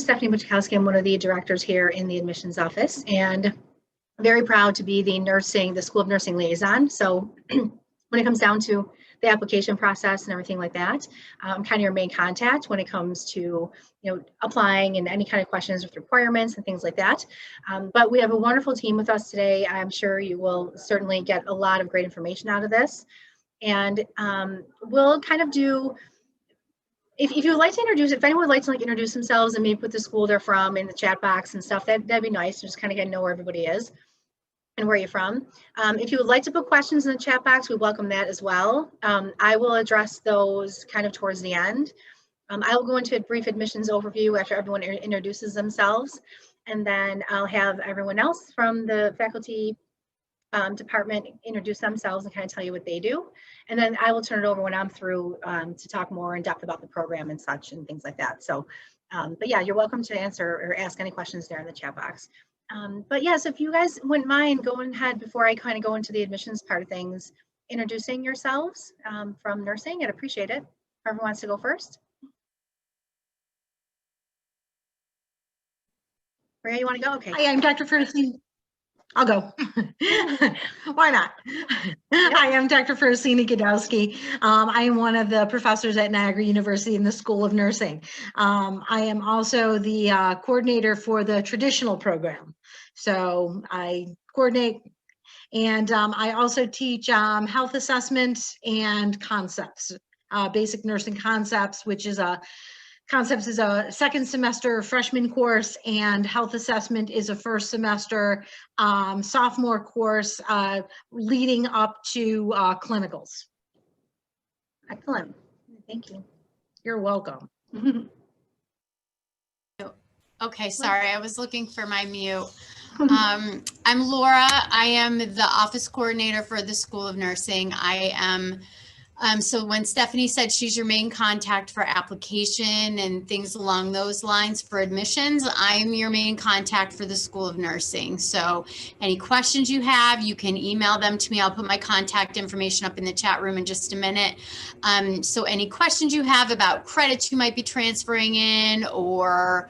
name's Stephanie Mgadawski. I'm one of the directors here in the admissions office, and very proud to be the School of Nursing liaison. So when it comes down to the application process and everything like that, I'm kind of your main contact when it comes to applying and any kind of questions with requirements and things like that. But we have a wonderful team with us today. I'm sure you will certainly get a lot of great information out of this. And we'll kind of do, if you would like to introduce, if anyone would like to introduce themselves and maybe put the school they're from in the chat box and stuff, that'd be nice. Just kind of get to know where everybody is and where you're from. If you would like to put questions in the chat box, we welcome that as well. I will address those kind of towards the end. I will go into a brief admissions overview after everyone introduces themselves, and then I'll have everyone else from the faculty department introduce themselves and kind of tell you what they do. And then I will turn it over when I'm through to talk more in depth about the program and such and things like that. So, but yeah, you're welcome to answer or ask any questions there in the chat box. But yes, if you guys wouldn't mind going ahead before I kind of go into the admissions part of things, introducing yourselves from nursing, I'd appreciate it. Whoever wants to go first. Maria, you want to go? Okay. Hi, I'm Dr. Francine. I'll go. Why not? Hi, I'm Dr. Francine Mgadawski. I am one of the professors at Niagara University in the School of Nursing. I am also the coordinator for the traditional program. So I coordinate, and I also teach health assessment and concepts, basic nursing concepts, which is Concepts is a second semester freshman course, and health assessment is a first semester sophomore course leading up to clinicals. Excellent. Thank you. You're welcome. Okay, sorry, I was looking for my mute. I'm Laura. I am the office coordinator for the School of Nursing. I am so when Stephanie said she's your main contact for application and things along those lines for admissions, I'm your main contact for the School of Nursing. So any questions you have, you can email them to me. I'll put my contact information up in the chat room in just a minute. So any questions you have about credits you might be transferring in, or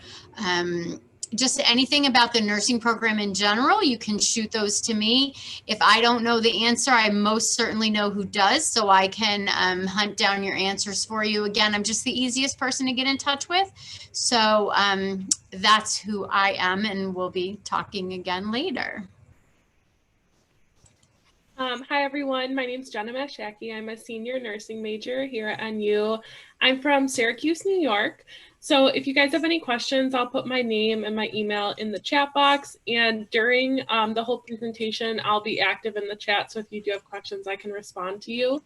just anything about the nursing program in general, you can shoot those to me. If I don't know the answer, I most certainly know who does, so I can hunt down your answers for you. Again, I'm just the easiest person to get in touch with. So that's who I am, and we'll be talking again later. Hi everyone, my name is Jena Mashayekhi. I'm a senior nursing major here at NU. I'm from Syracuse, New York. So if you guys have any questions, I'll put my name and my email in the chat box. And during the whole presentation, I'll be active in the chat. So if you do have questions, I can respond to you.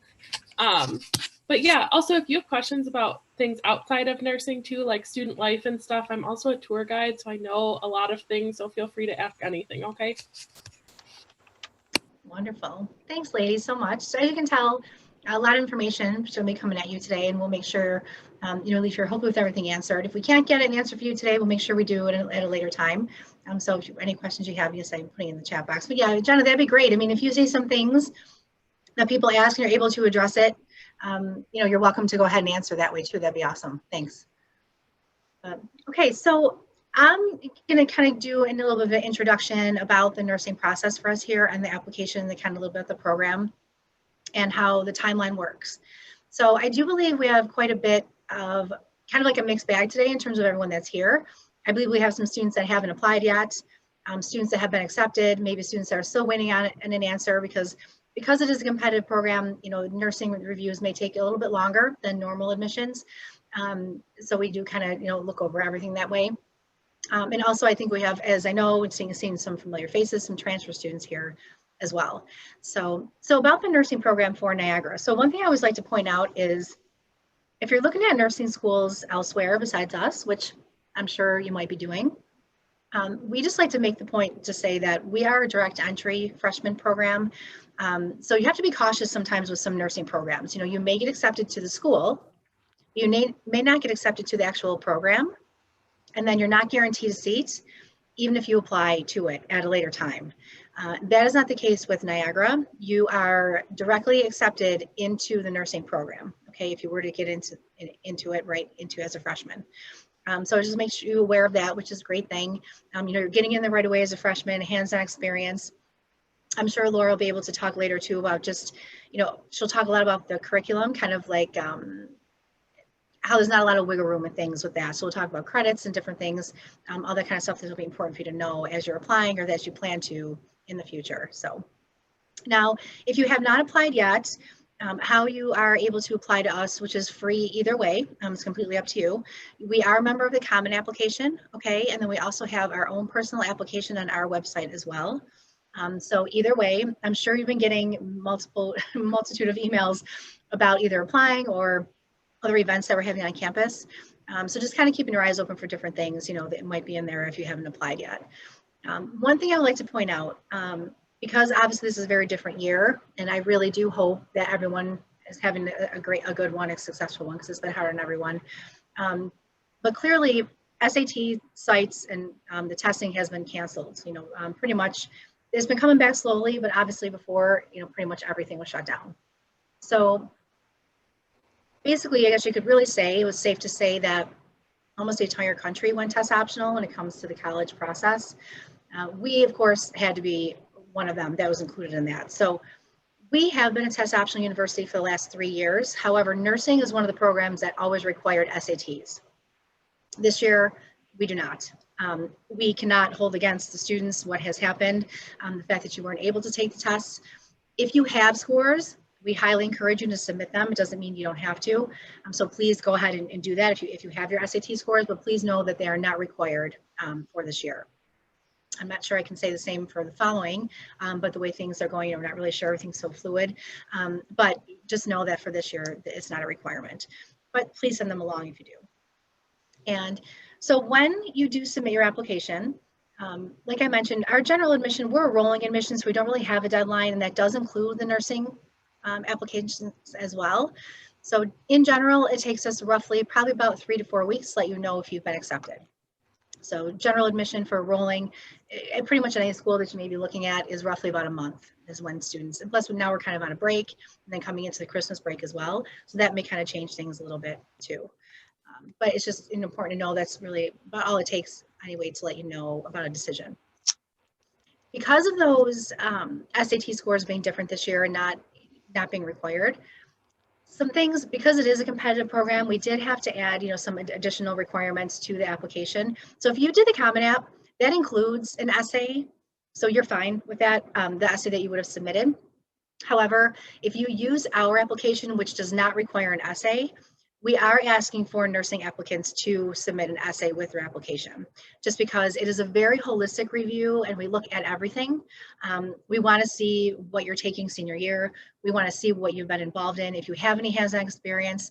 But yeah, also if you have questions about things outside of nursing too, like student life and stuff, I'm also a tour guide, so I know a lot of things. So feel free to ask anything, okay? Wonderful. Thanks, ladies, so much. So as you can tell, a lot of information should be coming at you today, and we'll make sure, leave here hopefully with everything answered. If we can't get an answer for you today, we'll make sure we do it at a later time. So if any questions you have, just say putting in the chat box. But yeah, Jena, that'd be great. I mean, if you see some things that people ask and you're able to address it, you're welcome to go ahead and answer that way too. That'd be awesome. Thanks. Okay, so I'm going to kind of do a little bit of an introduction about the nursing process for us here and the application, the kind of a little bit of the program and how the timeline works. So I do believe we have quite a bit of kind of like a mixed bag today in terms of everyone that's here. I believe we have some students that haven't applied yet, students that have been accepted, maybe students that are still waiting on an answer because it is a competitive program. Nursing reviews may take a little bit longer than normal admissions. So we do kind of, look over everything that way. And also I think we have, as I know, seeing some familiar faces, some transfer students here as well. So about the nursing program for Niagara. So one thing I always like to point out is if you're looking at nursing schools elsewhere besides us, which I'm sure you might be doing, we just like to make the point to say that we are a direct entry freshman program. So you have to be cautious sometimes with some nursing programs. You may get accepted to the school, you may not get accepted to the actual program, and then you're not guaranteed a seat, even if you apply to it at a later time. That is not the case with Niagara. You are directly accepted into the nursing program, okay, if you were to get into it right into as a freshman. So just make sure you're aware of that, which is a great thing. You're getting in there right away as a freshman, hands-on experience. I'm sure Laura will be able to talk later too about just, she'll talk a lot about the curriculum, kind of like how there's not a lot of wiggle room and things with that. So we'll talk about credits and different things, all that kind of stuff that will be important for you to know as you're applying or that you plan to in the future. So now, if you have not applied yet, how you are able to apply to us, which is free either way, it's completely up to you. We are a member of the Common Application, okay? And then we also have our own personal application on our website as well. So either way, I'm sure you've been getting multitude of emails about either applying or other events that we're having on campus. So just kind of keeping your eyes open for different things, that might be in there if you haven't applied yet. One thing I would like to point out, because obviously this is a very different year, and I really do hope that everyone is having a good one, a successful one, because it's been hard on everyone. But clearly, SAT sites and the testing has been canceled. Pretty much, it's been coming back slowly, but obviously before, pretty much everything was shut down. So basically, I guess you could really say, it was safe to say that almost the entire country went test optional when it comes to the college process. We, of course, had to be one of them that was included in that. So we have been a test optional university for the last 3 years. However, nursing is one of the programs that always required SATs. This year, we do not. We cannot hold against the students what has happened, the fact that you weren't able to take the tests. If you have scores, we highly encourage you to submit them. It doesn't mean you don't have to. So please go ahead and do that if you have your SAT scores, but please know that they are not required for this year. I'm not sure I can say the same for the following, but the way things are going, I'm not really sure. Everything's so fluid. But just know that for this year, it's not a requirement. But please send them along if you do. And so when you do submit your application, like I mentioned, our general admission, we're a rolling admission, so we don't really have a deadline, and that does include the nursing applications as well. So in general, it takes us roughly probably about 3 to 4 weeks to let you know if you've been accepted. So general admission for rolling, pretty much any school that you may be looking at is roughly about a month is when students, and plus now we're kind of on a break and then coming into the Christmas break as well. So that may kind of change things a little bit too. But it's just important to know that's really about all it takes anyway to let you know about a decision. Because of those SAT scores being different this year and not being required, some things, because it is a competitive program, we did have to add, some additional requirements to the application. So if you did the Common App, that includes an essay. So you're fine with that, the essay that you would have submitted. However, if you use our application, which does not require an essay, we are asking for nursing applicants to submit an essay with their application, just because it is a very holistic review and we look at everything. We want to see what you're taking senior year. We want to see what you've been involved in. If you have any hands-on experience,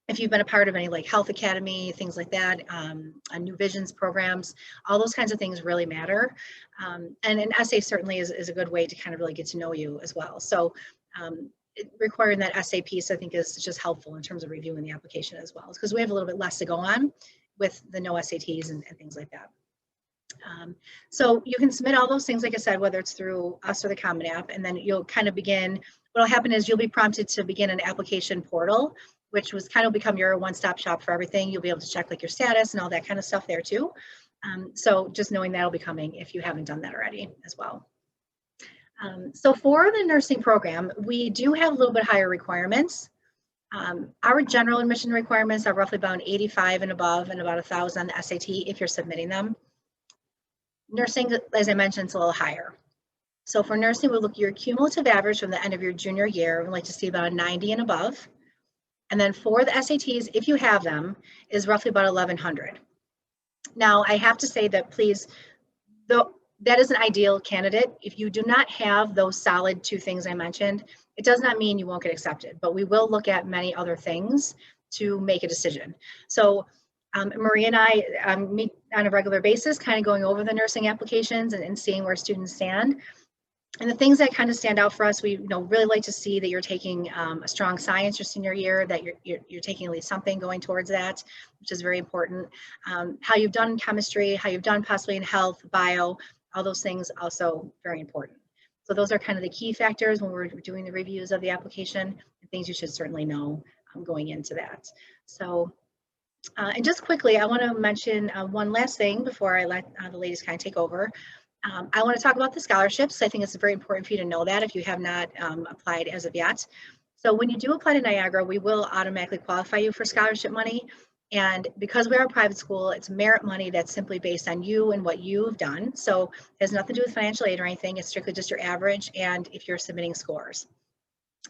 if you've been a part of any like Health Academy, things like that, New Visions programs, all those kinds of things really matter. And an essay certainly is a good way to kind of really get to know you as well. So requiring that essay piece, I think, is just helpful in terms of reviewing the application as well, because we have a little bit less to go on with the no SATs and things like that. So you can submit all those things, like I said, whether it's through us or the Common App, and then you'll kind of begin, what'll happen is you'll be prompted to begin an application portal, which was kind of become your one-stop shop for everything. You'll be able to check like your status and all that kind of stuff there too. So just knowing that'll be coming if you haven't done that already as well. So for the nursing program, we do have a little bit higher requirements. Our general admission requirements are roughly about 85 and above and about 1,000 on the SAT if you're submitting them. Nursing, as I mentioned, is a little higher. So for nursing, we'll look at your cumulative average from the end of your junior year. We'd like to see about a 90 and above. And then for the SATs, if you have them, is roughly about 1,100. Now, I have to say that please, that is an ideal candidate. If you do not have those solid 2 things I mentioned, it does not mean you won't get accepted, but we will look at many other things to make a decision. So Maria and I meet on a regular basis, kind of going over the nursing applications and seeing where students stand. And the things that kind of stand out for us, we really like to see that you're taking a strong science your senior year, that you're taking at least something going towards that, which is very important. How you've done in chemistry, how you've done possibly in health, bio, all those things also very important. So those are kind of the key factors when we're doing the reviews of the application and things you should certainly know going into that. So And just quickly, I want to mention one last thing before I let the ladies kind of take over. I want to talk about the scholarships. I think it's very important for you to know that if you have not applied as of yet. So when you do apply to Niagara, we will automatically qualify you for scholarship money. And because we are a private school, it's merit money that's simply based on you and what you've done. So it has nothing to do with financial aid or anything. It's strictly just your average and if you're submitting scores.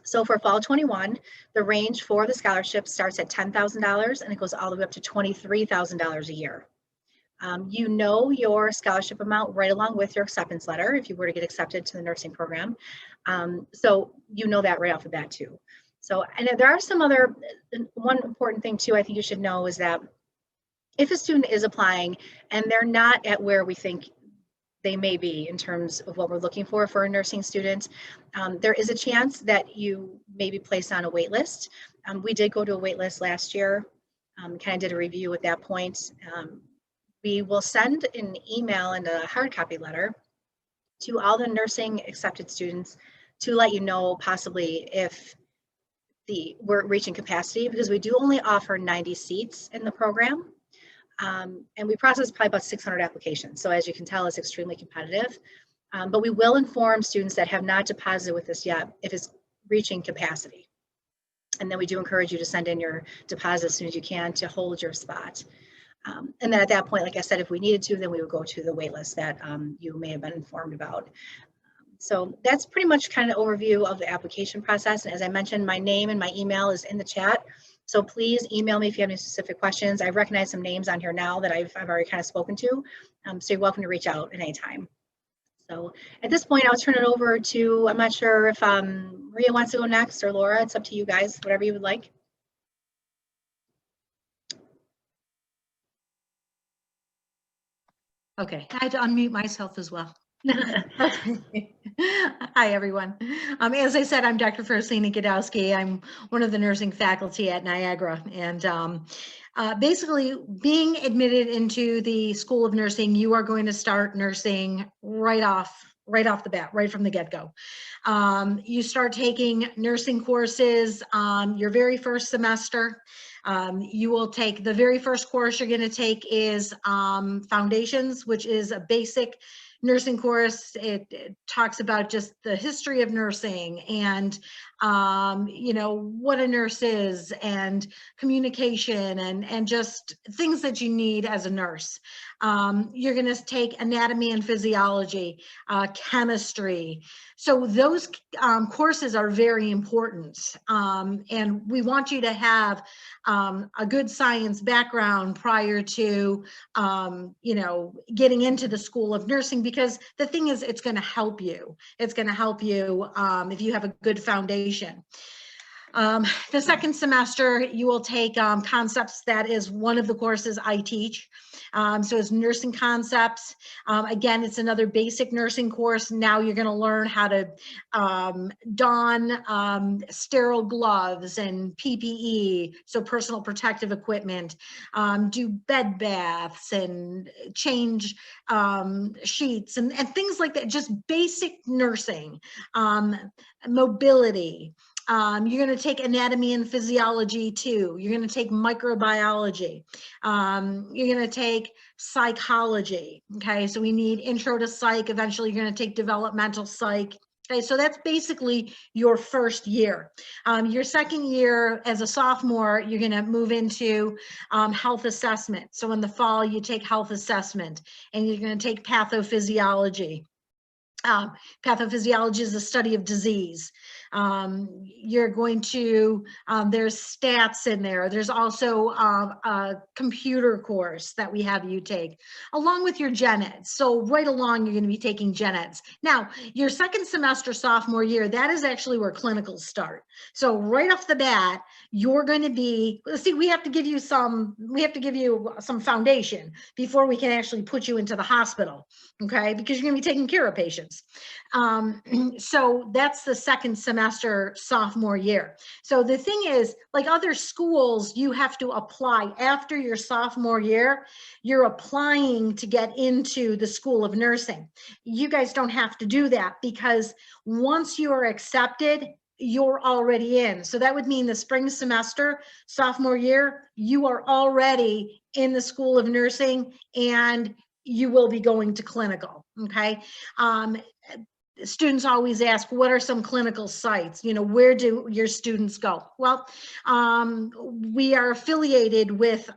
So for fall 21, the range for the scholarship starts at $10,000 and it goes all the way up to $23,000 a year. You know your scholarship amount right along with your acceptance letter if you were to get accepted to the nursing program. So you know that right off the bat too. So, and there are some other, one important thing too, I think you should know is that if a student is applying and they're not at where we think they may be in terms of what we're looking for a nursing student, there is a chance that you may be placed on a wait list. We did go to a wait list last year, kind of did a review at that point. We will send an email and a hard copy letter to all the nursing accepted students to let you know possibly if we're reaching capacity, because we do only offer 90 seats in the program. And we process probably about 600 applications. So as you can tell, it's extremely competitive. But we will inform students that have not deposited with us yet if it's reaching capacity. And then we do encourage you to send in your deposit as soon as you can to hold your spot. And then at that point, like I said, if we needed to, then we would go to the wait list that you may have been informed about. So that's pretty much kind of overview of the application process. And as I mentioned, my name and my email is in the chat. So please email me if you have any specific questions. I recognize some names on here now that I've already kind of spoken to. So you're welcome to reach out at any time. So at this point, I'll turn it over to, I'm not sure if Maria wants to go next or Laura. It's up to you guys, whatever you would like. Okay, I had to unmute myself as well. Okay. Hi, everyone. As I said, I'm Dr. Frosina Gadowski. I'm one of the nursing faculty at Niagara. And basically, being admitted into the School of Nursing, you are going to start nursing right off the bat, right from the get-go. You start taking nursing courses your very first semester. You will take the very first course you're going to take is Foundations, which is a basic nursing course. It talks about just the history of nursing and you know, what a nurse is and communication and just things that you need as a nurse. You're going to take anatomy and physiology, chemistry. So those courses are very important. And we want you to have a good science background prior to, you know, getting into the School of Nursing, because the thing is, it's going to help you. It's going to help you if you have a good foundation. The second semester, you will take concepts. That is one of the courses I teach. So it's nursing concepts. Again, it's another basic nursing course. Now you're going to learn how to don sterile gloves and PPE, so personal protective equipment, do bed baths and change sheets and things like that, just basic nursing, mobility. You're going to take anatomy and physiology too. You're going to take microbiology. You're going to take psychology. Okay, so we need intro to psych. Eventually, you're going to take developmental psych. Okay, so that's basically your first year. Your second year as a sophomore, you're going to move into health assessment. So in the fall, you take health assessment, and you're going to take pathophysiology. Pathophysiology is the study of disease. You're going to, there's stats in there. There's also a computer course that we have you take along with your gen eds. So right along, you're going to be taking gen eds. Now, your second semester sophomore year, that is actually where clinicals start. So right off the bat, you're going to be, see, we have to give you some foundation before we can actually put you into the hospital. Okay, because you're going to be taking care of patients. So that's the second semester sophomore year. So the thing is, like other schools, you have to apply after your sophomore year. You're applying to get into the School of Nursing. You guys don't have to do that, because once you are accepted, you're already in. So that would mean the spring semester, sophomore year, you are already in the School of Nursing and you will be going to clinical, okay? Students always ask, what are some clinical sites? You know, where do your students go? Well, we are affiliated with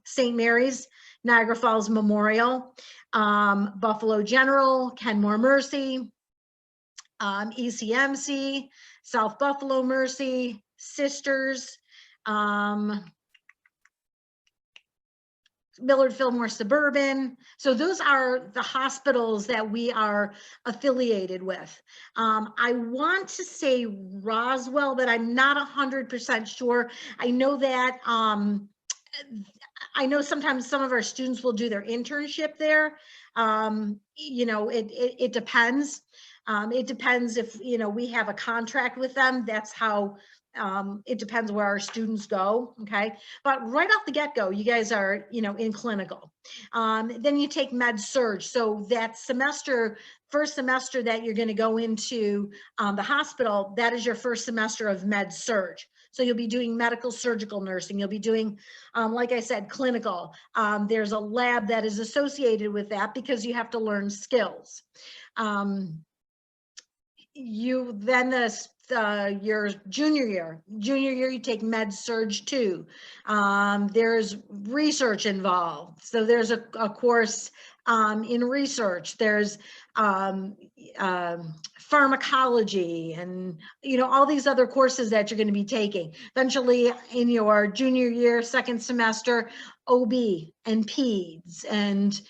St. Mary's, Niagara Falls Memorial, Buffalo General, Kenmore Mercy, ECMC, South Buffalo Mercy, Sisters, Millard Fillmore Suburban. So those are the hospitals that we are affiliated with. I want to say Roswell, but I'm not 100% sure. I know that I know sometimes some of our students will do their internship there. You know, it depends. It depends if, you know, we have a contract with them. That's how it depends where our students go. Okay. But right off the get-go, you guys are, you know, in clinical. Then you take med surg. So that semester, first semester that you're going to go into the hospital, that is your first semester of med surg. So you'll be doing medical surgical nursing. You'll be doing, like I said, clinical. There's a lab that is associated with that because you have to learn skills. You then your junior year, you take med surg 2. There's research involved. So there's a course in research. There's pharmacology and, you know, all these other courses that you're going to be taking. Eventually in your junior year, second semester, OB and peds, and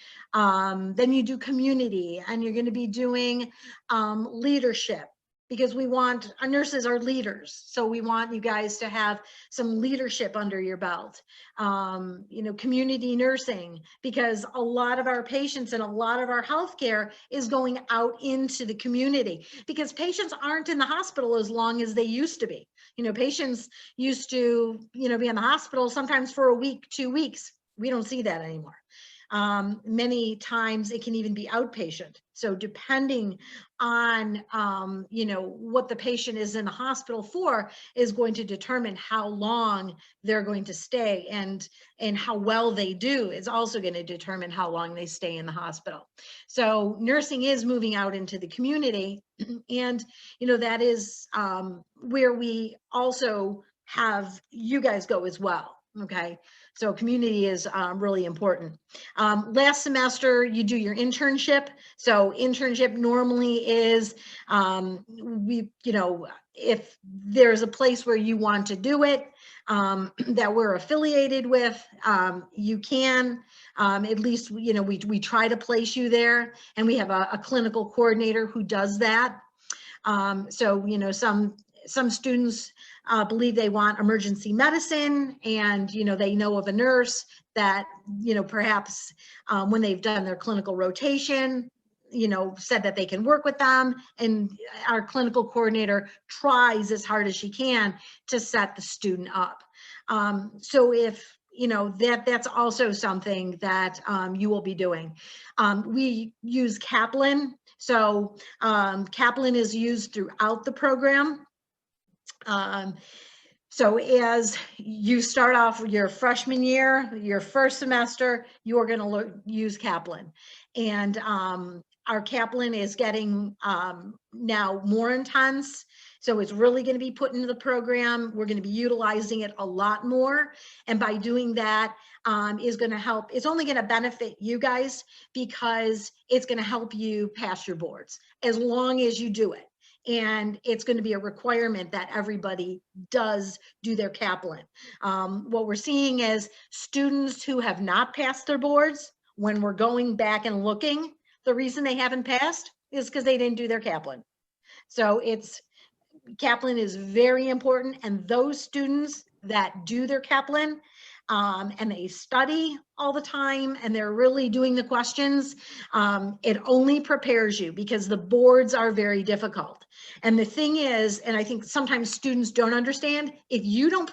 then you do community, and you're going to be doing leadership, because we want, our nurses are leaders. So we want you guys to have some leadership under your belt. You know, community nursing, because a lot of our patients and a lot of our healthcare is going out into the community, because patients aren't in the hospital as long as they used to be. You know, patients used to, you know, be in the hospital sometimes for a week, 2 weeks. We don't see that anymore. Many times it can even be outpatient. So depending on, you know, what the patient is in the hospital for is going to determine how long they're going to stay, and how well they do is also going to determine how long they stay in the hospital. So nursing is moving out into the community, and, you know, that is where we also have you guys go as well. Okay. So community is really important. Last semester, you do your internship. So internship normally is, you know, if there's a place where you want to do it, that we're affiliated with, you can, at least, you know, we try to place you there, and we have a clinical coordinator who does that. So, you know, some students believe they want emergency medicine, and, you know, they know of a nurse that, you know, perhaps when they've done their clinical rotation, you know, said that they can work with them, and our clinical coordinator tries as hard as she can to set the student up. So if, you know, that's also something that you will be doing. We use Kaplan. So Kaplan is used throughout the program. So as you start off your freshman year, your first semester, you are going to use Kaplan. And our Kaplan is getting now more intense. So it's really going to be put into the program. We're going to be utilizing it a lot more. And by doing that, is going to help. It's only going to benefit you guys, because it's going to help you pass your boards as long as you do it. And it's going to be a requirement that everybody does do their Kaplan. What we're seeing is students who have not passed their boards, when we're going back and looking, the reason they haven't passed is because they didn't do their Kaplan. So Kaplan is very important, and those students that do their Kaplan, and they study all the time, and they're really doing the questions, it only prepares you, because the boards are very difficult. And the thing is, and I think sometimes students don't understand, if you don't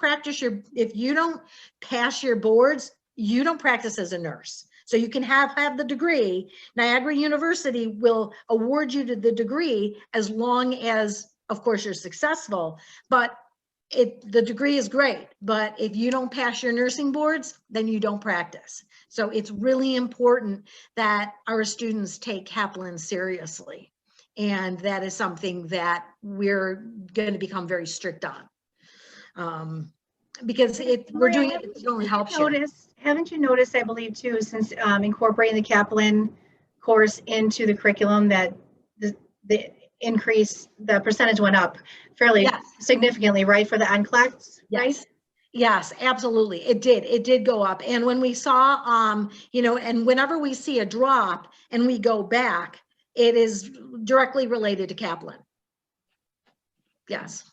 pass your boards, you don't practice as a nurse. So you can have the degree. Niagara University will award you the degree as long as of course you're successful, but the degree is great, but if you don't pass your nursing boards, then you don't practice. So it's really important that our students take Kaplan seriously. And that is something that we're going to become very strict on. Because we're doing it, it only helps you. Haven't you noticed, I believe too, since incorporating the Kaplan course into the curriculum, that the increase, the percentage went up fairly significantly, right, for the NCLEX, right? Yes, absolutely. It did go up. And when we saw, you know, and whenever we see a drop and we go back, it is directly related to Kaplan. Yes.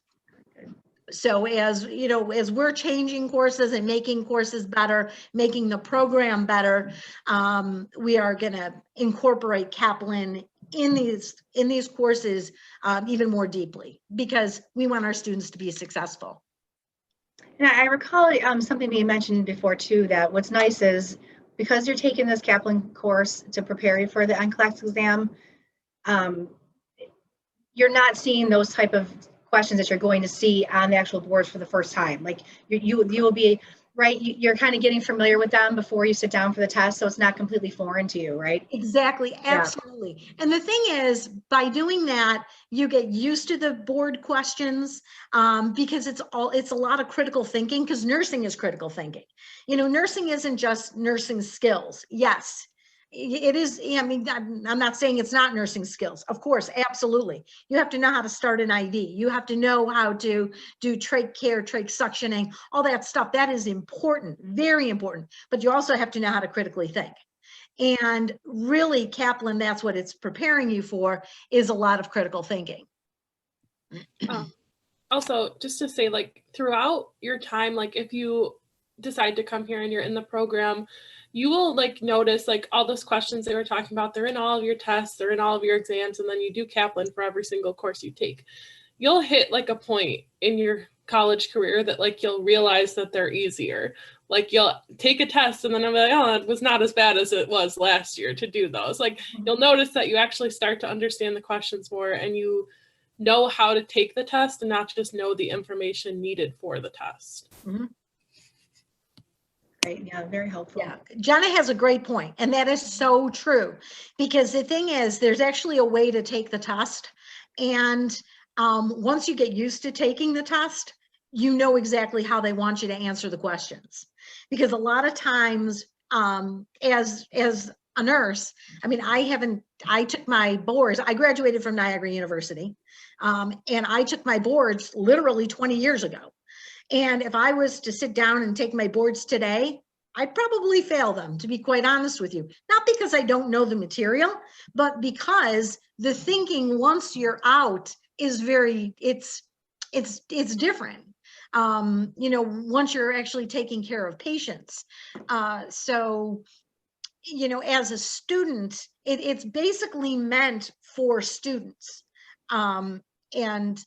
So as you know, as we're changing courses and making courses better, making the program better, we are going to incorporate Kaplan in these courses even more deeply, because we want our students to be successful. And I recall something being mentioned before too, that what's nice is because you're taking this Kaplan course to prepare you for the NCLEX exam, you're not seeing those type of questions that you're going to see on the actual boards for the first time. Like you will be, right, you're kind of getting familiar with them before you sit down for the test, so it's not completely foreign to you, right? Exactly, absolutely. Yeah. And the thing is, by doing that, you get used to the board questions, because it's a lot of critical thinking, because nursing is critical thinking. You know, nursing isn't just nursing skills. Yes, it is. I mean, I'm not saying it's not nursing skills. Of course, absolutely. You have to know how to start an IV. You have to know how to do trach care, trach suctioning, all that stuff. That is important, very important. But you also have to know how to critically think. And really, Kaplan, that's what it's preparing you for, is a lot of critical thinking. Also, just to say, like, throughout your time, like if you decide to come here and you're in the program, you will like notice like all those questions they were talking about, they're in all of your tests, they're in all of your exams, and then you do Kaplan for every single course you take. You'll hit like a point in your college career that like you'll realize that they're easier. Like you'll take a test and then I'm like, oh, it was not as bad as it was last year to do those. Like you'll notice that you actually start to understand the questions more, and you know how to take the test and not just know the information needed for the test. Mm-hmm. Great. Yeah, very helpful. Yeah, Jena has a great point, and that is so true, because the thing is, there's actually a way to take the test, and once you get used to taking the test, you know exactly how they want you to answer the questions. Because a lot of times, as a nurse, I mean, I took my boards. I graduated from Niagara University, and I took my boards literally 20 years ago. And if I was to sit down and take my boards today, I'd probably fail them, to be quite honest with you. Not because I don't know the material, but because the thinking once you're out is it's different. You know, once you're actually taking care of patients. So, you know, as a student, it's basically meant for students. And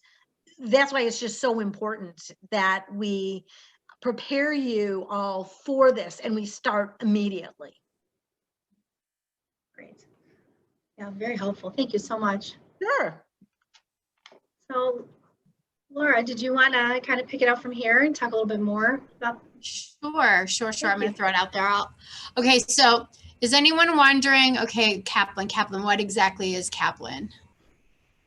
that's why it's just so important that we prepare you all for this and we start immediately. Great. Yeah, very helpful. Thank you so much. Sure. So, Laura, did you want to kind of pick it up from here and talk a little bit more about? Sure. I'm going to throw it out there. Okay, so is anyone wondering, okay, Kaplan, what exactly is Kaplan?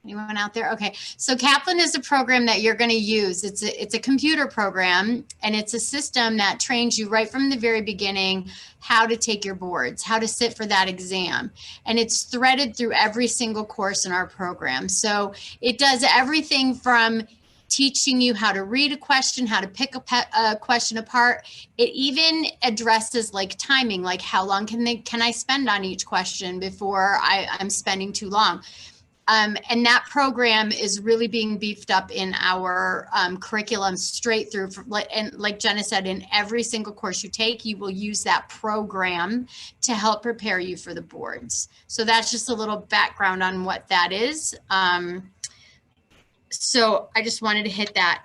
Anyone out there? Okay, so Kaplan is a program that you're going to use. It's a computer program, and it's a system that trains you right from the very beginning how to take your boards, how to sit for that exam. And it's threaded through every single course in our program. So it does everything from teaching you how to read a question, how to pick a question apart. It even addresses like timing, like how long can I spend on each question before I'm spending too long. And that program is really being beefed up in our curriculum straight through. And like Jena said, in every single course you take, you will use that program to help prepare you for the boards. So that's just a little background on what that is. So I just wanted to hit that.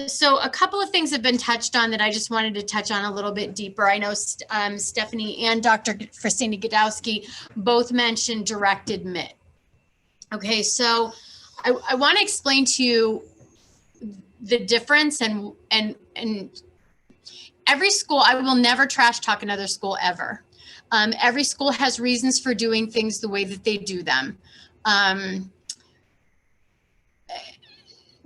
So a couple of things have been touched on that I just wanted to touch on a little bit deeper. I know Stephanie and Dr. Christina Gadowski both mentioned direct admit. Okay, so I want to explain to you the difference and every school, I will never trash talk another school ever. Every school has reasons for doing things the way that they do them.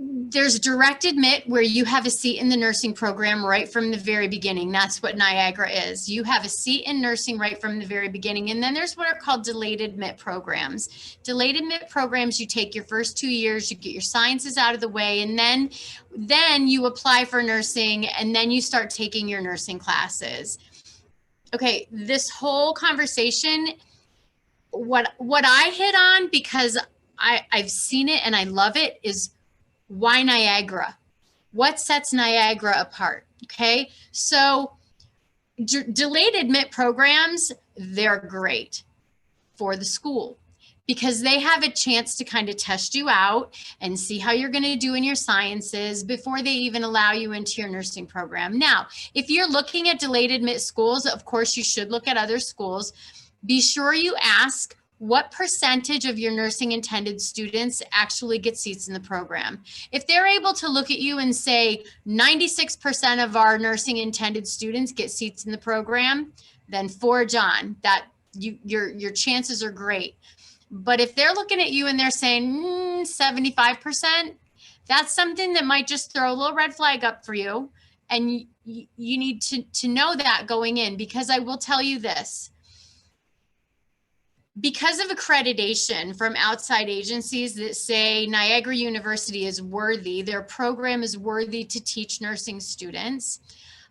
There's direct admit where you have a seat in the nursing program right from the very beginning. That's what Niagara is. You have a seat in nursing right from the very beginning. And then there's what are called delayed admit programs. Delayed admit programs, you take your first 2 years, you get your sciences out of the way, and then you apply for nursing, and then you start taking your nursing classes. Okay, this whole conversation, what I hit on, because I've seen it and I love it, is why Niagara? What sets Niagara apart? Okay, so delayed admit programs, they're great for the school because they have a chance to kind of test you out and see how you're going to do in your sciences before they even allow you into your nursing program. Now, if you're looking at delayed admit schools, of course, you should look at other schools. Be sure you ask what percentage of your nursing intended students actually get seats in the program. If they're able to look at you and say 96% of our nursing intended students get seats in the program, then forge on. That your chances are great. But if they're looking at you and they're saying 75%, that's something that might just throw a little red flag up for you. And you need to know that going in, because I will tell you this. Because of accreditation from outside agencies that say Niagara University is worthy, their program is worthy to teach nursing students,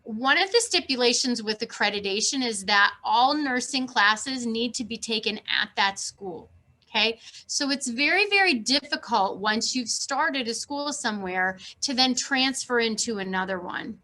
one of the stipulations with accreditation is that all nursing classes need to be taken at that school. Okay, so it's very, very difficult once you've started a school somewhere to then transfer into another one.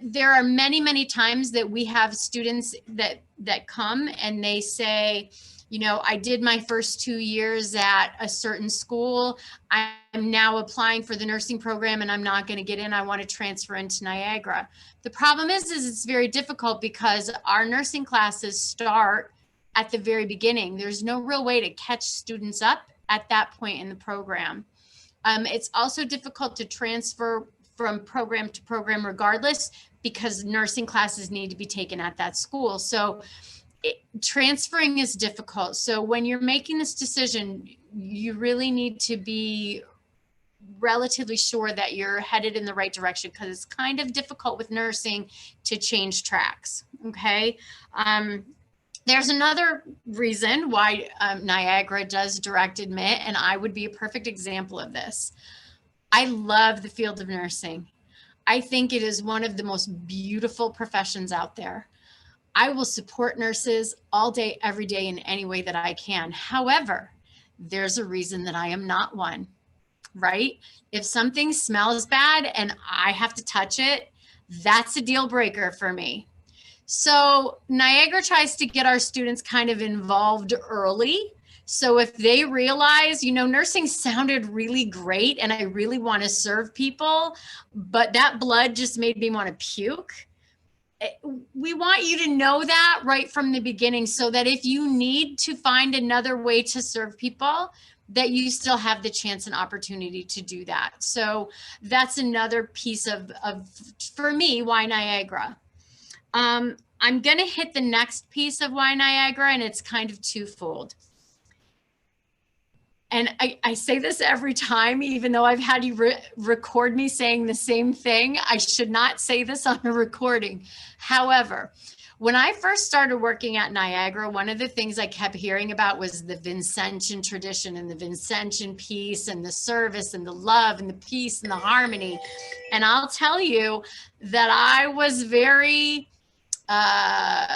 There are many, many times that we have students that come and they say, you know, I did my first 2 years at a certain school. I'm now applying for the nursing program and I'm not going to get in. I want to transfer into Niagara. The problem is it's very difficult because our nursing classes start at the very beginning. There's no real way to catch students up at that point in the program. It's also difficult to transfer from program to program regardless, because nursing classes need to be taken at that school. So transferring is difficult. So when you're making this decision, you really need to be relatively sure that you're headed in the right direction, because it's kind of difficult with nursing to change tracks. Okay. There's another reason why Niagara does direct admit, and I would be a perfect example of this. I love the field of nursing. I think it is one of the most beautiful professions out there. I will support nurses all day, every day, in any way that I can. However, there's a reason that I am not one, right? If something smells bad and I have to touch it, that's a deal breaker for me. So Niagara tries to get our students kind of involved early. So if they realize, you know, nursing sounded really great and I really want to serve people, but that blood just made me want to puke. We want you to know that right from the beginning, so that if you need to find another way to serve people, that you still have the chance and opportunity to do that. So that's another piece of for me, why Niagara. I'm going to hit the next piece of why Niagara, and it's kind of twofold. And I say this every time, even though I've had you record me saying the same thing. I should not say this on a recording. However, when I first started working at Niagara, one of the things I kept hearing about was the Vincentian tradition and the Vincentian peace and the service and the love and the peace and the harmony. And I'll tell you that I was very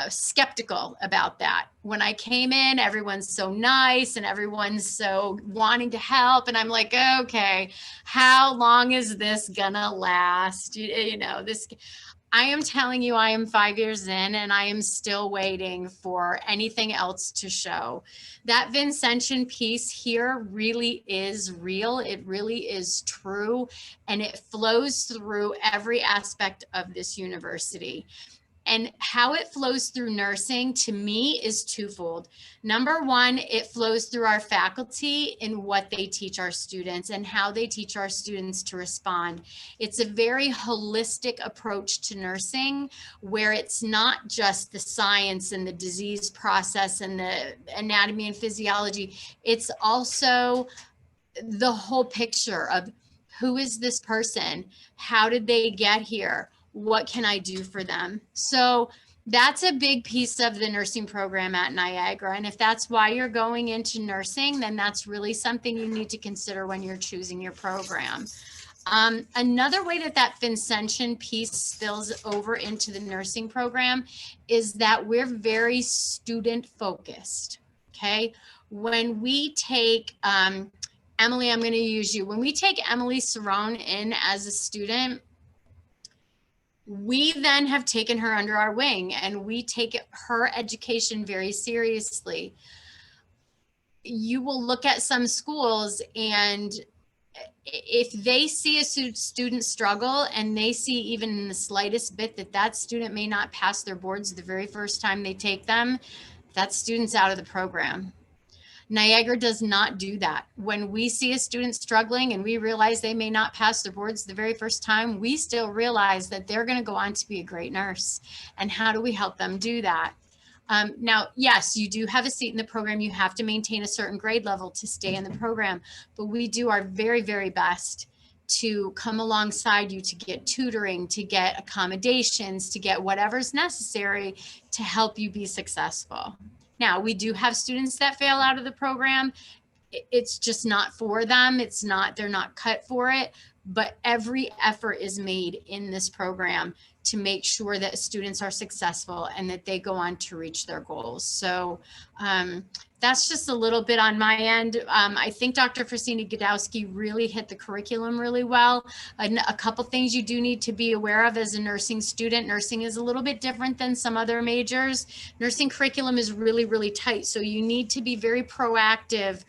skeptical about that. When I came in, everyone's so nice and everyone's so wanting to help. And I'm like, okay, how long is this gonna last? You know, this, I am telling you, I am 5 years in and I am still waiting for anything else to show. That Vincentian piece here really is real. It really is true. And it flows through every aspect of this university. And how it flows through nursing to me is twofold. Number one, it flows through our faculty in what they teach our students and how they teach our students to respond. It's a very holistic approach to nursing where it's not just the science and the disease process and the anatomy and physiology. It's also the whole picture of who is this person? How did they get here? What can I do for them? So that's a big piece of the nursing program at Niagara. And if that's why you're going into nursing, then that's really something you need to consider when you're choosing your program. Another way that Vincentian piece spills over into the nursing program is that we're very student focused. Okay. When we take, Emily, I'm going to use you. When we take Emily Cerrone in as a student, we then have taken her under our wing and we take her education very seriously. You will look at some schools, and if they see a student struggle and they see even in the slightest bit that student may not pass their boards the very first time they take them, that student's out of the program. Niagara does not do that. When we see a student struggling and we realize they may not pass their boards the very first time, we still realize that they're going to go on to be a great nurse. And how do we help them do that? Now, yes, you do have a seat in the program. You have to maintain a certain grade level to stay in the program, but we do our very, very best to come alongside you to get tutoring, to get accommodations, to get whatever's necessary to help you be successful. Now, we do have students that fail out of the program. It's just not for them. They're not cut for it, but every effort is made in this program to make sure that students are successful and that they go on to reach their goals. So that's just a little bit on my end. I think Dr. Mgadawski really hit the curriculum really well. A couple things you do need to be aware of as a nursing student. Nursing is a little bit different than some other majors. Nursing curriculum is really, really tight. So you need to be very proactive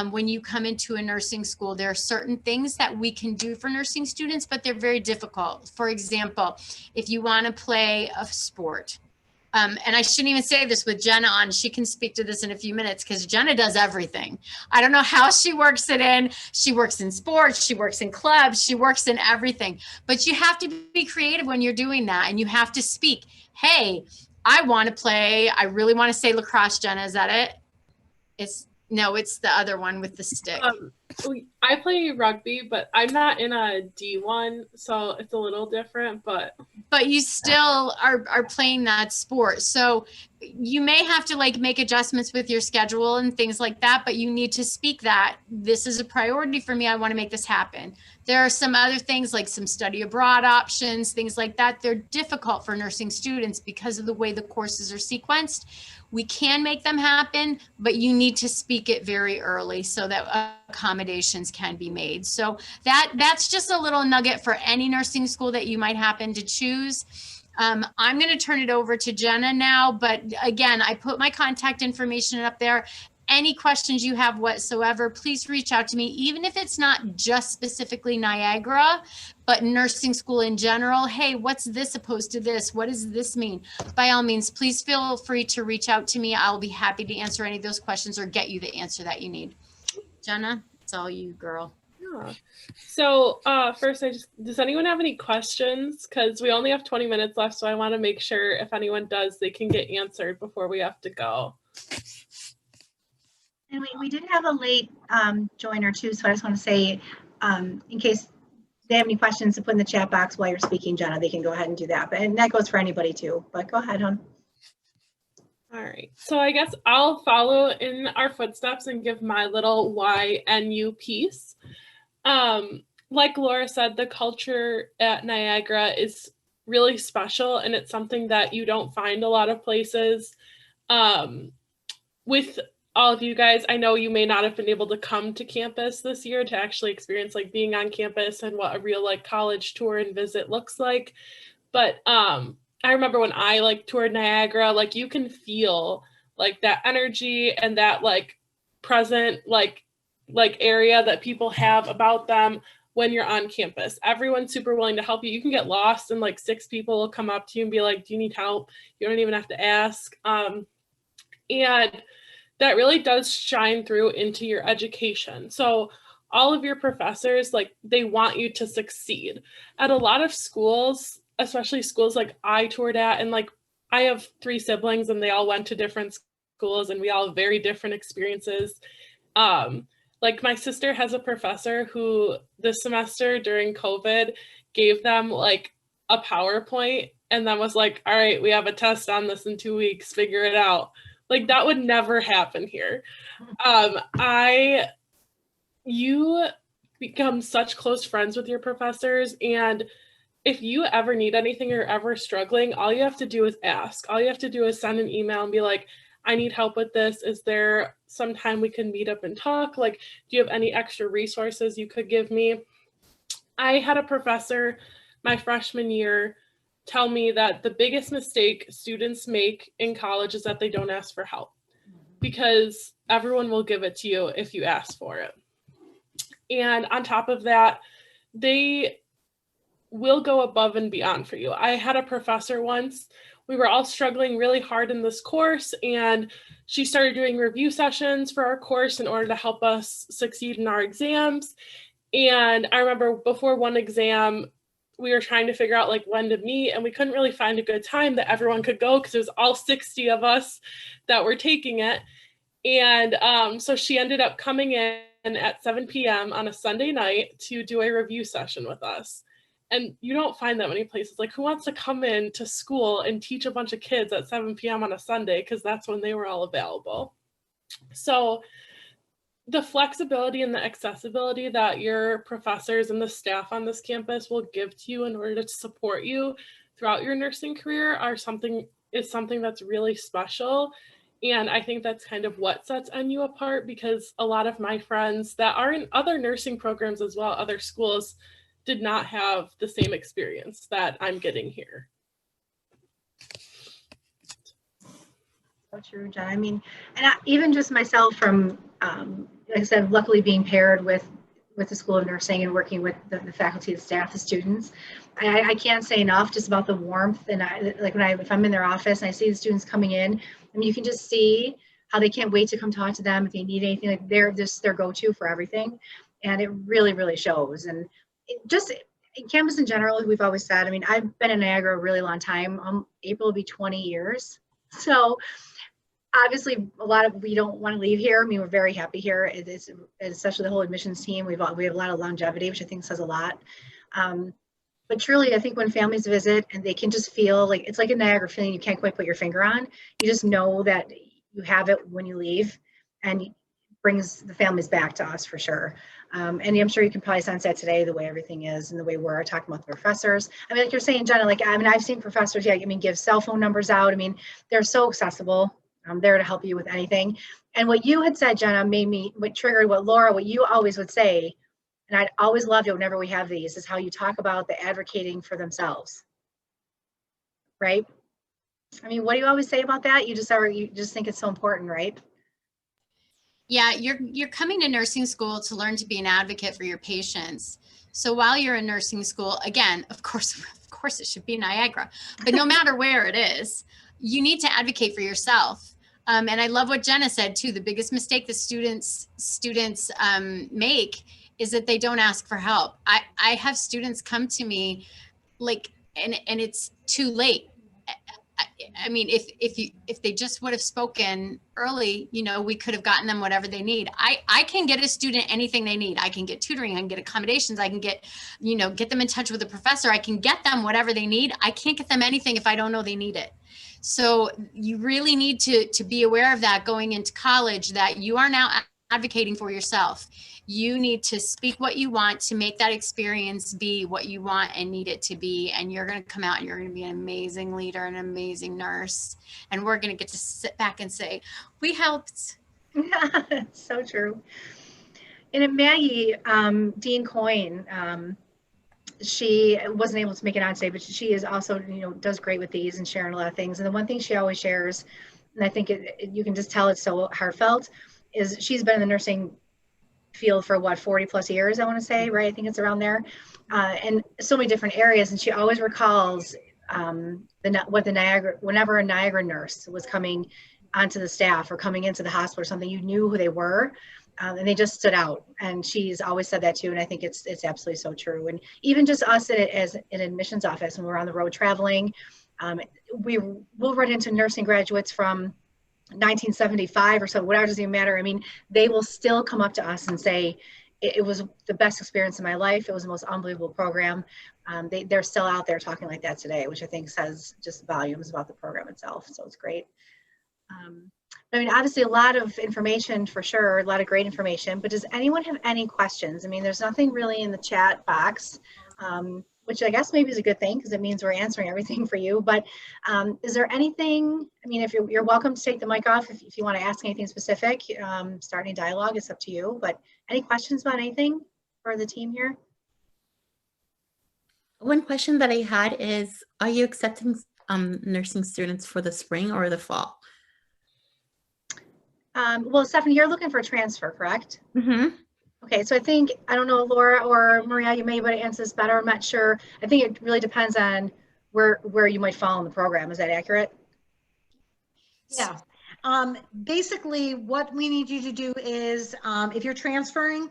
when you come into a nursing school. There are certain things that we can do for nursing students, but they're very difficult. For example, if you want to play a sport, and I shouldn't even say this with Jena on, she can speak to this in a few minutes because Jena does everything. I don't know how she works it in. She works in sports, she works in clubs, she works in everything. But you have to be creative when you're doing that, and you have to speak. Hey, I want to play, I really want to say lacrosse, Jena, is that it? No, it's the other one with the stick. I play rugby, but I'm not in a D1, so it's a little different, but you still are playing that sport. So you may have to make adjustments with your schedule and things like that, but you need to speak that this is a priority for me. I want to make this happen. There are some other things like some study abroad options, things like that. They're difficult for nursing students because of the way the courses are sequenced. We can make them happen, but you need to speak it very early so that accommodations can be made. So that's just a little nugget for any nursing school that you might happen to choose. I'm going to turn it over to Jena now, but again, I put my contact information up there. Any questions you have whatsoever, please reach out to me, even if it's not just specifically Niagara, but nursing school in general. Hey, what's this opposed to this? What does this mean? By all means, please feel free to reach out to me. I'll be happy to answer any of those questions or get you the answer that you need. Jena, it's all you, girl. Yeah. So first, does anyone have any questions? Because we only have 20 minutes left, so I want to make sure if anyone does, they can get answered before we have to go. And we did have a late joiner too, so I just want to say, in case they have any questions to put in the chat box while you're speaking, Jena, they can go ahead and do that. And that goes for anybody too, but go ahead, hon. All right, so I guess I'll follow in our footsteps and give my little YNU piece. Like Laura said, the culture at Niagara is really special, and it's something that you don't find a lot of places. With all of you guys, I know you may not have been able to come to campus this year to actually experience being on campus and what a real college tour and visit looks like. But I remember when I toured Niagara, you can feel that energy and that present area that people have about them when you're on campus. Everyone's super willing to help you. You can get lost and like 6 people will come up to you and be like, do you need help? You don't even have to ask. And that really does shine through into your education. So all of your professors, like, they want you to succeed. At a lot of schools, especially schools like I toured at, and like I have 3 siblings and they all went to different schools and we all have very different experiences. Like my sister has a professor who this semester during COVID gave them like a PowerPoint and then was like, all right, we have a test on this in 2 weeks, figure it out. Like that would never happen here. You become such close friends with your professors, and if you ever need anything or ever struggling, all you have to do is ask. All you have to do is send an email and be like, I need help with this. Is there some time we can meet up and talk? Like, do you have any extra resources you could give me? I had a professor my freshman year tell me that the biggest mistake students make in college is that they don't ask for help, because everyone will give it to you if you ask for it. And on top of that, they will go above and beyond for you. I had a professor once, we were all struggling really hard in this course, and she started doing review sessions for our course in order to help us succeed in our exams. And I remember before one exam, we were trying to figure out like when to meet, and we couldn't really find a good time that everyone could go because it was all 60 of us that were taking it. And so she ended up coming in at 7 p.m. on a Sunday night to do a review session with us. And you don't find that many places. Like, who wants to come in to school and teach a bunch of kids at 7 p.m. on a Sunday? Because that's when they were all available. So the flexibility and the accessibility that your professors and the staff on this campus will give to you in order to support you throughout your nursing career is something that's really special. And I think that's kind of what sets NU apart, because a lot of my friends that are in other nursing programs as well, other schools, did not have the same experience that I'm getting here. So true, Jen. I mean, and even just myself from, like I said, luckily being paired with the School of Nursing and working with the faculty, the staff, the students, I can't say enough just about the warmth. And if I'm in their office and I see the students coming in, I mean, you can just see how they can't wait to come talk to them if they need anything. Like they're just their go-to for everything, and it really, really shows. And just in campus in general, we've always said, I mean, I've been in Niagara a really long time. April will be 20 years. So obviously we don't want to leave here. I mean, we're very happy here. It's especially the whole admissions team. We have a lot of longevity, which I think says a lot. But truly, I think when families visit and they can just feel like, it's like a Niagara feeling you can't quite put your finger on. You just know that you have it when you leave, and it brings the families back to us for sure. And I'm sure you can probably sense that today, the way everything is and the way we're talking about the professors. I mean, like you're saying, Jenna, like, I mean, I've seen professors, give cell phone numbers out. I mean, they're so accessible. I'm there to help you with anything. And what you had said, Jenna, what triggered what you always would say, and I'd always loved it whenever we have these, is how you talk about the advocating for themselves, right? I mean, what do you always say about that? You just think it's so important, right? Yeah, you're coming to nursing school to learn to be an advocate for your patients. So while you're in nursing school, again, of course it should be Niagara, but no matter where it is, you need to advocate for yourself. And I love what Jenna said too. The biggest mistake that students make is that they don't ask for help. I have students come to me like, and it's too late. I mean, if they just would have spoken early, we could have gotten them whatever they need. I can get a student anything they need. I can get tutoring, I can get accommodations, I can get them in touch with a professor. I can get them whatever they need. I can't get them anything if I don't know they need it. So you really need to be aware of that going into college, that you are now advocating for yourself. You need to speak what you want to make that experience be what you want and need it to be. And you're going to come out and you're going to be an amazing leader, an amazing nurse. And we're going to get to sit back and say, we helped. So true. And at Maggie, Dean Coyne, she wasn't able to make it on today, but she is also, does great with these and sharing a lot of things. And the one thing she always shares, and I think you can just tell it's so heartfelt, is she's been in the nursing field for what, 40 plus years, I want to say, right? I think it's around there, and so many different areas. And she always recalls whenever a Niagara nurse was coming onto the staff or coming into the hospital or something, you knew who they were. And they just stood out, and she's always said that too. And I think it's absolutely so true. And even just us as an admissions office, when we're on the road traveling, we will run into nursing graduates from 1975 or so, whatever, doesn't even matter. I mean, they will still come up to us and say, it was the best experience of my life. It was the most unbelievable program. They're still out there talking like that today, which I think says just volumes about the program itself. So it's great. I mean, obviously a lot of information for sure, a lot of great information, but does anyone have any questions? I mean, there's nothing really in the chat box, which I guess maybe is a good thing because it means we're answering everything for you. But is there anything, I mean, if you're welcome to take the mic off if you want to ask anything specific, start any dialogue, it's up to you. But any questions about anything for the team here? One question that I had is, are you accepting nursing students for the spring or the fall? Well, Stephanie, you're looking for a transfer, correct? Mm-hmm. Okay, so I think, I don't know, Laura or Maria, you may be able to answer this better. I'm not sure. I think it really depends on where you might fall in the program. Is that accurate? Yeah. Basically, what we need you to do is, if you're transferring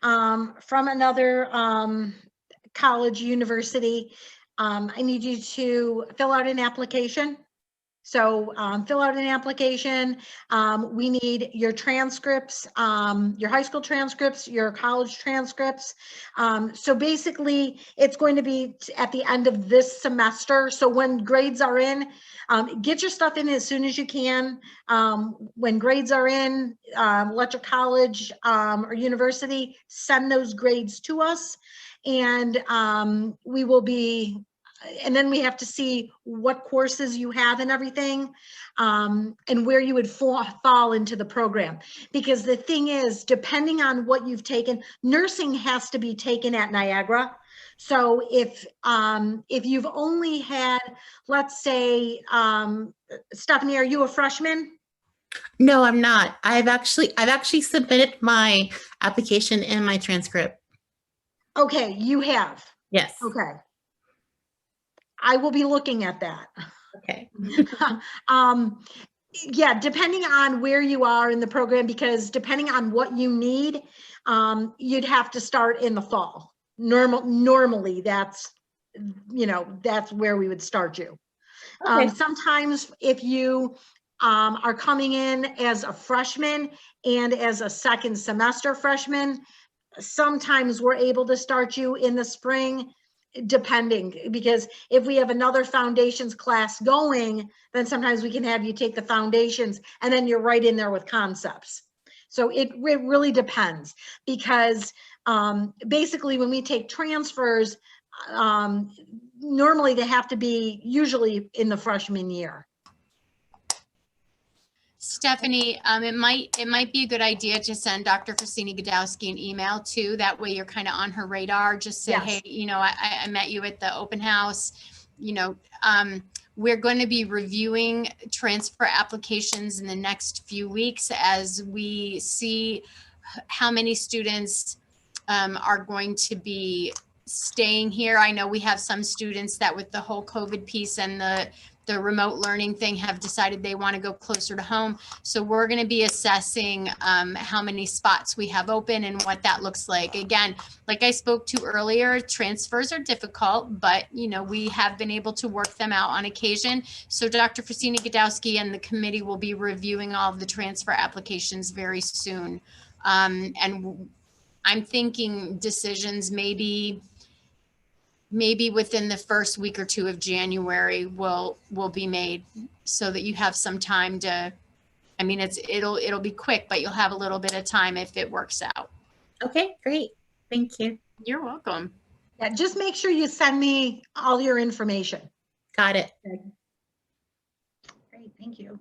from another college, university, I need you to fill out an application. So fill out an application. We need your transcripts, your high school transcripts, your college transcripts. So basically, it's going to be at the end of this semester. So when grades are in, get your stuff in as soon as you can. When grades are in, let your college or university send those grades to us. And we will be, and then we have to see what courses you have and everything, and where you would fall into the program. Because the thing is, depending on what you've taken, nursing has to be taken at Niagara. So if you've only had, let's say, Stephanie, are you a freshman? No, I'm not. I've actually submitted my application and my transcript. Okay, you have. Yes. Okay. I will be looking at that. Okay. Yeah, depending on where you are in the program, because depending on what you need, you'd have to start in the fall. Normally, that's where we would start you. Okay. Sometimes if you are coming in as a freshman and as a second semester freshman, sometimes we're able to start you in the spring, depending, because if we have another foundations class going, then sometimes we can have you take the foundations and then you're right in there with concepts. So it really depends, because basically when we take transfers, normally they have to be usually in the freshman year. Stephanie, it might be a good idea to send Dr. Gadowski an email too. That way you're kind of on her radar. Just say, Yes. hey, I met you at the open house. We're going to be reviewing transfer applications in the next few weeks as we see how many students are going to be staying here. I know we have some students that with the whole COVID piece and the remote learning thing have decided they want to go closer to home. So we're going to be assessing how many spots we have open and what that looks like. Again, like I spoke to earlier, transfers are difficult, but we have been able to work them out on occasion. So Dr. Gadowski and the committee will be reviewing all of the transfer applications very soon. And I'm thinking decisions maybe within the first week or two of January will be made, so that you have some time to, I mean, it'll be quick, but you'll have a little bit of time if it works out. Okay, great. Thank you. You're welcome. Yeah, just make sure you send me all your information. Got it. Great, thank you.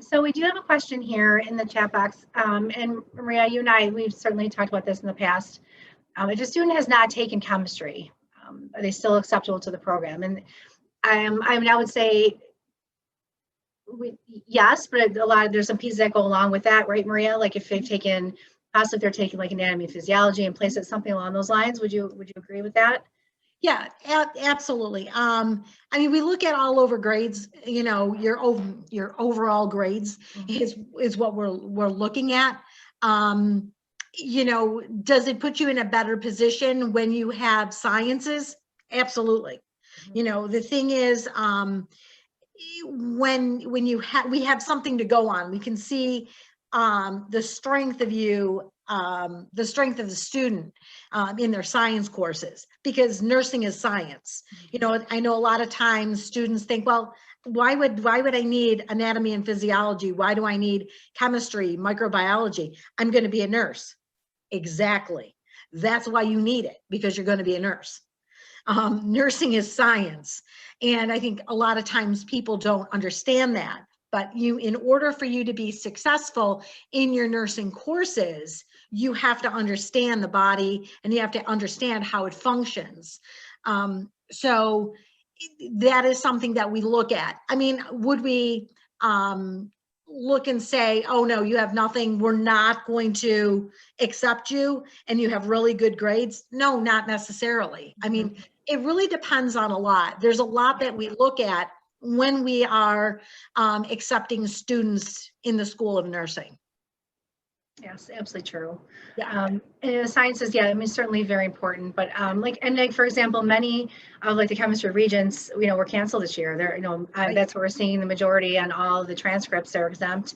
So we do have a question here in the chat box, and Maria, you and I, we've certainly talked about this in the past. If a student has not taken chemistry, are they still acceptable to the program? And I would say Yes, but there's some pieces that go along with that, right, Maria? Like if they've taken, possibly if they're taking like anatomy and physiology and place it something along those lines, would you agree with that? Yeah, absolutely. I mean, we look at all over grades, you know, your overall grades is what we're looking at. You know, does it put you in a better position when you have sciences? Absolutely. You know, the thing is, when we have something to go on, we can see the strength of you, the strength of the student in their science courses, because nursing is science. You know, I know a lot of times students think, well, why would I need anatomy and physiology? Why do I need chemistry, microbiology? I'm going to be a nurse. Exactly. That's why you need it, because you're going to be a nurse. Nursing is science. And I think a lot of times people don't understand that. But in order for you to be successful in your nursing courses, you have to understand the body and you have to understand how it functions. So that is something that we look at. I mean, would we look and say, oh no, you have nothing, we're not going to accept you, and you have really good grades? No, not necessarily. I mean, it really depends on a lot. There's a lot that we look at when we are accepting students in the School of Nursing. Yes, absolutely true. Yeah. And sciences, yeah, I mean, certainly very important, but like for example, many of like the chemistry regents, you know, were canceled this year. They're, you know, that's where we're seeing the majority on all the transcripts, they're exempt.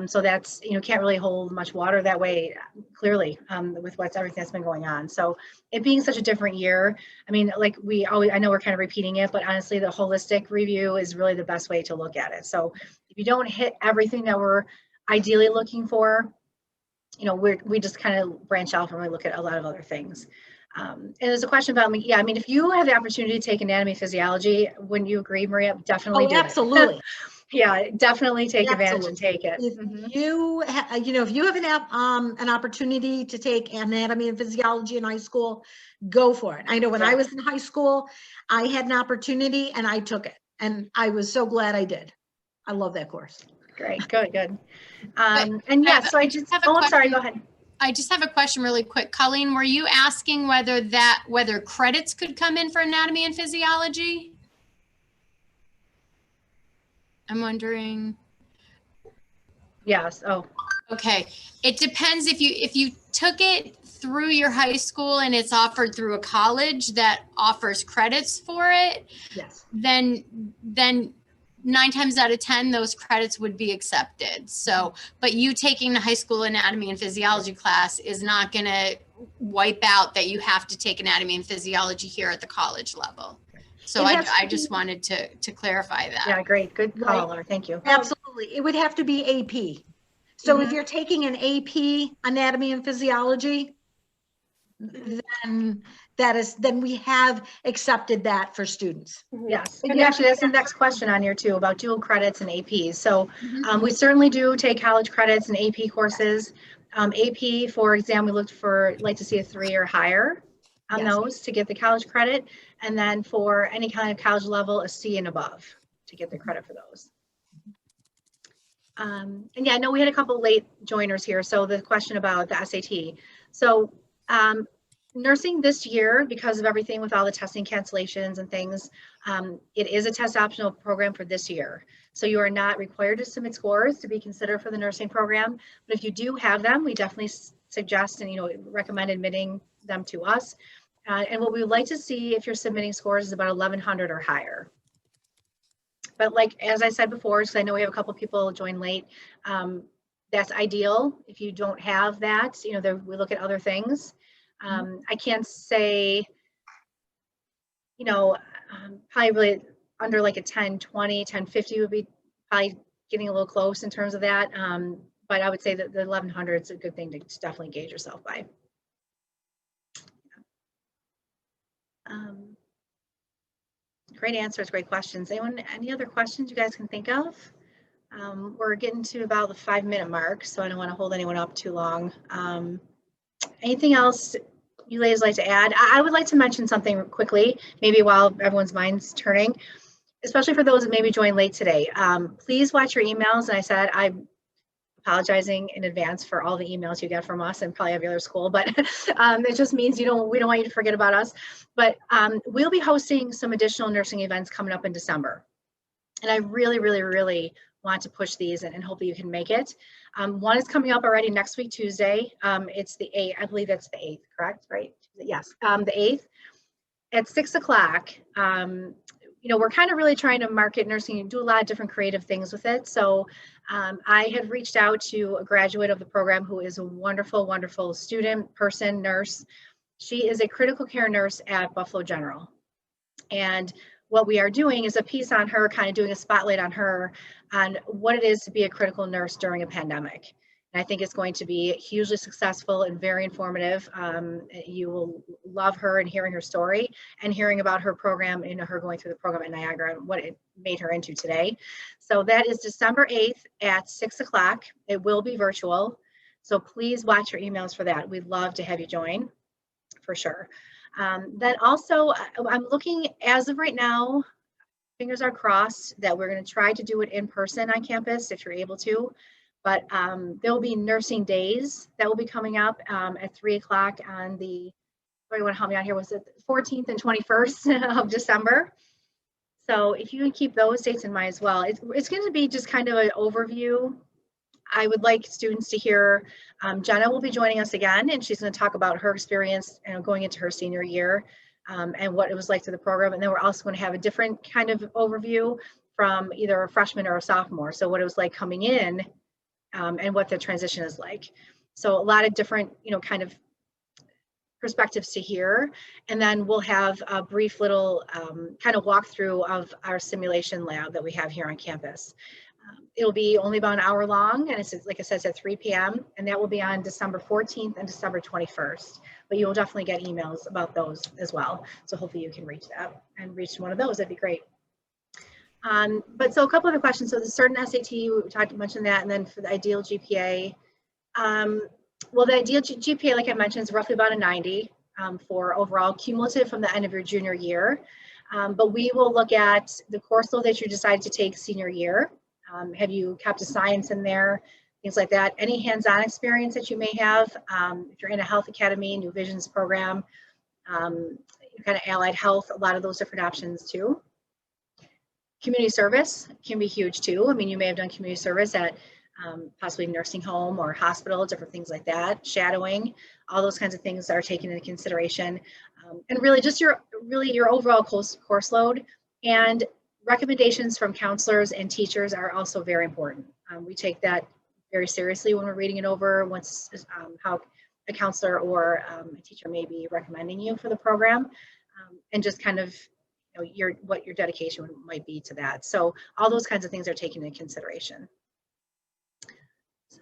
So that's, you know, can't really hold much water that way, clearly, with everything that's been going on. So it being such a different year, I mean, like I know we're kind of repeating it, but honestly, the holistic review is really the best way to look at it. So if you don't hit everything that we're ideally looking for, you know, we just kind of branch off and we look at a lot of other things. And there's a question about me. Yeah, I mean, if you have the opportunity to take anatomy physiology, wouldn't you agree, Maria? Definitely do absolutely. it. Yeah, definitely take advantage and take it. If you know, if you have an opportunity to take anatomy and physiology in high school, go for it. I know when I was in high school, I had an opportunity and I took it, and I was so glad I did. I love that course. Great, good. And yeah, so I just have I'm sorry, go ahead. I just have a question really quick. Colleen, were you asking whether credits could come in for anatomy and physiology? I'm wondering. Yes. Oh. Okay. It depends if you took it through your high school and it's offered through a college that offers credits for it. Yes. Then 9 times out of 10, those credits would be accepted. So, but you taking the high school anatomy and physiology class is not going to wipe out that you have to take anatomy and physiology here at the college level. So I just wanted to clarify that. Yeah, great. Good call, Laura. Thank you. Absolutely. It would have to be AP. So if you're taking an AP anatomy and physiology, then we have accepted that for students. Yes, and actually that's the next question on here too, about dual credits and APs. So we certainly do take college credits and AP courses. AP, for exam, we like to see a 3 or higher on those to get the college credit, and then for any kind of college level, a C and above to get the credit for those. And yeah, I know we had a couple late joiners here. So the question about the SAT. So nursing this year, because of everything with all the testing cancellations and things, it is a test optional program for this year. So you are not required to submit scores to be considered for the nursing program. But if you do have them, we definitely suggest and recommend admitting them to us. And what we would like to see if you're submitting scores is about 1,100 or higher. But like, as I said before, because I know we have a couple people join late, that's ideal. If you don't have that, we look at other things. I can't say, probably really under like a 1020, 1050 would be probably getting a little close in terms of that. But I would say that the 1,100 is a good thing to definitely gauge yourself by. Great answers, great questions. Any other questions you guys can think of? We're getting to about the 5-minute mark, so I don't want to hold anyone up too long. Anything else you ladies like to add? I would like to mention something quickly, maybe while everyone's mind's turning. especially for those that maybe joined late today, please watch your emails. And I said, I'm apologizing in advance for all the emails you get from us and probably every other school, but it just means we don't want you to forget about us. But we'll be hosting some additional nursing events coming up in December. And I really, really, really want to push these and hope that you can make it. One is coming up already next week, Tuesday. It's the 8th, I believe that's the 8th, correct? Right? Yes, the 8th at 6 o'clock. We're kind of really trying to market nursing and do a lot of different creative things with it. So I had reached out to a graduate of the program who is a wonderful, wonderful student, person, nurse. She is a critical care nurse at Buffalo General. And what we are doing is a piece on her, kind of doing a spotlight on her, on what it is to be a critical nurse during a pandemic. And I think it's going to be hugely successful and very informative. You will love her and hearing her story and hearing about her program, her going through the program at Niagara and what it made her into today. So that is December 8th at 6 o'clock. It will be virtual. So please watch your emails for that. We'd love to have you join for sure. Then also, I'm looking, as of right now, fingers are crossed that we're going to try to do it in person on campus if you're able to. But there will be nursing days that will be coming up at 3 o'clock on the, you want to help me out here, was it 14th and 21st of December? So if you can keep those dates in mind as well, it's going to be just kind of an overview. I would like students to hear, Jena will be joining us again, and she's going to talk about her experience going into her senior year and what it was like to the program. And then we're also going to have a different kind of overview from either a freshman or a sophomore. So what it was like coming in and what the transition is like. So a lot of different, kind of perspectives to hear. And then we'll have a brief little kind of walkthrough of our simulation lab that we have here on campus. It'll be only about an hour long, and it's, like I said, it's at 3 p.m. and that will be on December 14th and December 21st. But you will definitely get emails about those as well. So hopefully you can reach that and reach one of those. That'd be great. But so a couple other questions. So the certain SAT, we mentioned that, and then for the ideal GPA. Well, the ideal GPA, like I mentioned, is roughly about a 90 for overall cumulative from the end of your junior year. But we will look at the course load that you decided to take senior year. Have you kept a science in there? Things like that. Any hands-on experience that you may have. If you're in a health academy, New Visions program, kind of allied health, a lot of those different options too. Community service can be huge too. I mean, you may have done community service at possibly nursing home or hospital, different things like that. Shadowing, all those kinds of things are taken into consideration. And really just your overall course load. And recommendations from counselors and teachers are also very important. We take that very seriously when we're reading it over, once how a counselor or a teacher may be recommending you for the program, and just kind of what your dedication might be to that. So all those kinds of things are taken into consideration. So,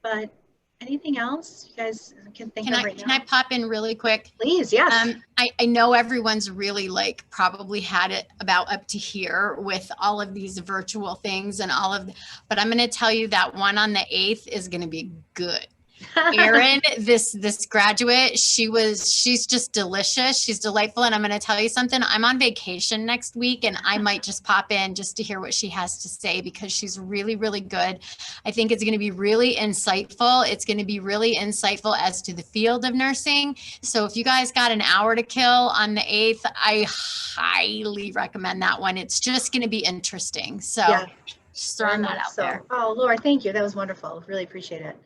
but anything else you guys can think of right now? Can I pop in really quick? Please, yes. I know everyone's really probably had it about up to here with all of these virtual things and but I'm going to tell you that one on the 8th is going to be good. Erin, this graduate, she's just delicious. She's delightful. And I'm going to tell you something. I'm on vacation next week and I might just pop in just to hear what she has to say because she's really, really good. I think it's going to be really insightful. It's going to be really insightful as to the field of nursing. So if you guys got an hour to kill on the 8th, I highly recommend that one. It's just going to be interesting. So yeah, just throwing that out there. Oh, Laura, thank you. That was wonderful. Really appreciate it.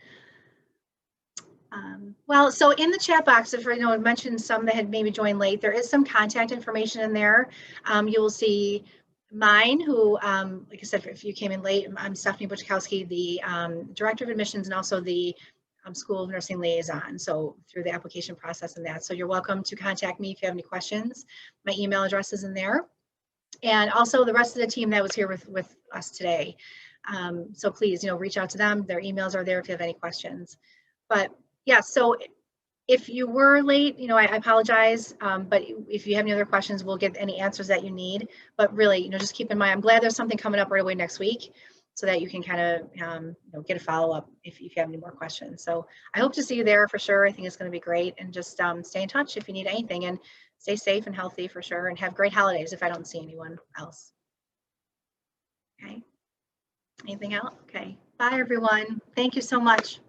Well, so in the chat box, if I mentioned some that had maybe joined late, there is some contact information in there. You will see mine, who, like I said, if you came in late, I'm Stephanie Buczkowski, the Director of Admissions and also the School of Nursing Liaison. So through the application process and that. So you're welcome to contact me if you have any questions. My email address is in there. And also the rest of the team that was here with us today. So please, reach out to them. Their emails are there if you have any questions. But yeah, so if you were late, I apologize, but if you have any other questions, we'll get any answers that you need. But really, just keep in mind, I'm glad there's something coming up right away next week so that you can kind of, get a follow-up if you have any more questions. So I hope to see you there for sure. I think it's going to be great. And just stay in touch if you need anything. And stay safe and healthy for sure, and have great holidays if I don't see anyone else. Okay. Anything else? Okay. Bye, everyone. Thank you so much.